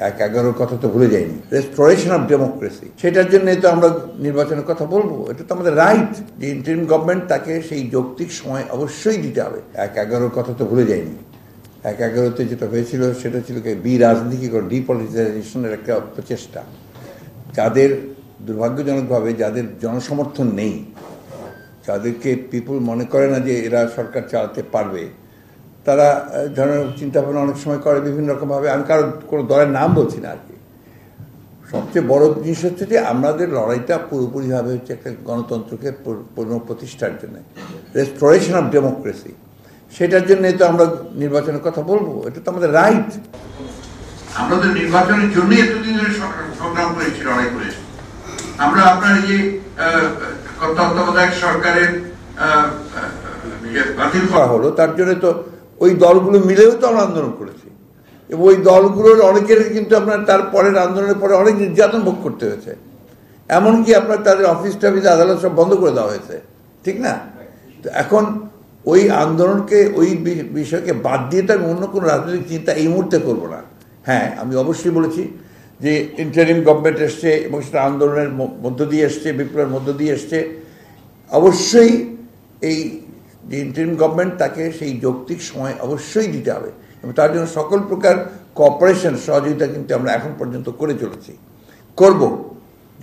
১-১১ কথা তো ভুলে যায়নি। রেস্টোরেশন অফ ডেমোক্রেসি, সেটার জন্য তো আমরা নির্বাচনের কথা বলবো। এটা তো আমাদের রাইট যে ইন্টারিম গভর্নমেন্ট তাকে সেই যৌক্তিক সময় অবশ্যই দিতে হবে। ১-১১ কথা তো ভুলে যায়নি। ১-১১তে যেটা হয়েছিল সেটা ছিল রাজনীতিকরণ, ডিপলিটিসাইজেশনের একটা প্রচেষ্টা। যাদের দুর্ভাগ্যজনকভাবে যাদের জনসমর্থন নেই, যাদেরকে পিপুল মনে করে না যে এরা সরকার চালাতে পারবে, তারা ধরনের চিন্তাভাবনা অনেক সময় করে বিভিন্ন রকমভাবে। আমি কারো কোনো দলের নাম বলছি না আর কি। সবচেয়ে বড় জিনিস হচ্ছে যে আমাদের লড়াইটা পুরোপুরিভাবে হচ্ছে একটা গণতন্ত্রকে পুনঃপ্রতিষ্ঠার জন্য, রেস্টোরেশন অফ ডেমোক্রেসি। সেটার জন্য তো আমরা নির্বাচনের কথা বলবো। এটা তো আমাদের রাইট। আমরা তো নির্বাচনের জন্যই এতদিন ধরে সংগ্রাম করেছি, লড়াই করেছি। আমরা আপনার এই যে তত্ত্বাবধায়ক সরকারের বাতিল করা হলো, তার জন্য তো ওই দলগুলো মিলেও তো আমরা আন্দোলন করেছি, এবং ওই দলগুলোর অনেকের কিন্তু আপনার তার পরের আন্দোলনের পরে অনেক নির্যাতন ভোগ করতে হয়েছে। এমনকি আপনার তাদের অফিস টফিস আদালত সব বন্ধ করে দেওয়া হয়েছে, ঠিক না? তো এখন ওই আন্দোলনকে, ওই বিষয়কে বাদ দিয়ে তো আমি অন্য কোনো রাজনৈতিক চিন্তা এই মুহূর্তে করবো না। হ্যাঁ, আমি অবশ্যই বলেছি যে ইন্টারিম গভর্নমেন্ট এসছে এবং সেটা আন্দোলনের মধ্য দিয়ে এসছে, বিপ্লবের মধ্য দিয়ে এসছে। অবশ্যই এই যে ইন্টারিম গভর্নমেন্ট তাকে সেই যৌক্তিক সময় অবশ্যই দিতে হবে, এবং তার জন্য সকল প্রকার কোঅপারেশন, সহযোগিতা কিন্তু আমরা এখন পর্যন্ত করে চলেছি, করব।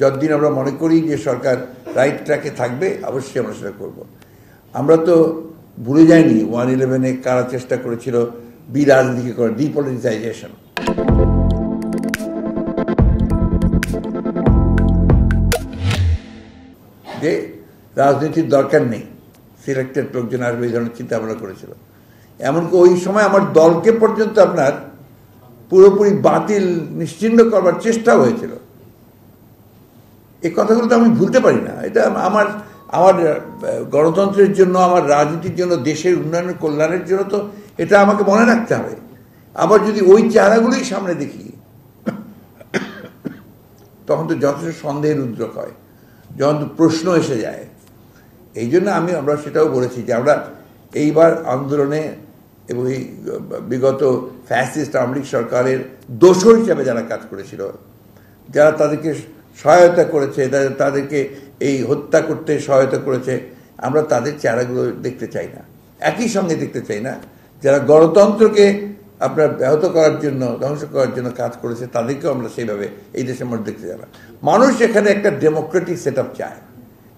যতদিন আমরা মনে করি যে সরকার রাইট ট্র্যাকে থাকবে, অবশ্যই আমরা সেটা করব। আমরা তো ভুলে যাইনি 1/11-এ কারা চেষ্টা করেছিল রাজনীতিকরণ, ডিপলিটিসাইজেশন। যে রাজনীতির দরকার নেই, সিলেক্টেড লোকজন আসবে, এই ধরনের চিন্তা ভাবনা করেছিল। এমনকি ওই সময় আমার দলকে পর্যন্ত আপনার পুরোপুরি বাতিল, নিশ্চিহ্ন করবার চেষ্টা হয়েছিল। এই কথাগুলো তো আমি ভুলতে পারি না। এটা আমার গণতন্ত্রের জন্য, আমার রাজনীতির জন্য, দেশের উন্নয়নের কল্যাণের জন্য তো এটা আমাকে মনে রাখতে হবে। আবার যদি ওই চেহারাগুলোই সামনে দেখি, তখন তো যথেষ্ট সন্দেহের উদ্রেক হয়, যখন তো প্রশ্ন এসে যায়। এই জন্য আমরা সেটাও বলেছি যে আমরা এইবার আন্দোলনে এবং এই বিগত ফ্যাসিস্ট আওয়ামী লীগ সরকারের দোষর হিসাবে যারা কাজ করেছিল, যারা তাদেরকে সহায়তা করেছে, তাদেরকে এই হত্যা করতে সহায়তা করেছে, আমরা তাদের চেহারাগুলো দেখতে চাই না। একই সঙ্গে দেখতে চাই না যারা গণতন্ত্রকে আপনার ব্যাহত করার জন্য, ধ্বংস করার জন্য কাজ করেছে, তাদেরকেও আমরা সেইভাবে এই দেশের মধ্যে দেখতে চাই না। মানুষ এখানে একটা ডেমোক্রেটিক সেট আপ চায়,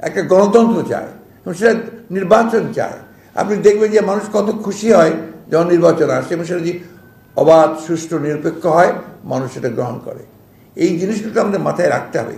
একটা গণতন্ত্র চায়, এবং সেটা নির্বাচন চায়। আপনি দেখবেন যে মানুষ কত খুশি হয় যখন নির্বাচন আসে, এবং সেটা যদি অবাধ, সুষ্ঠু, নিরপেক্ষ হয়, মানুষ সেটা গ্রহণ করে। এই জিনিসগুলো আমাদের মাথায় রাখতে হবে।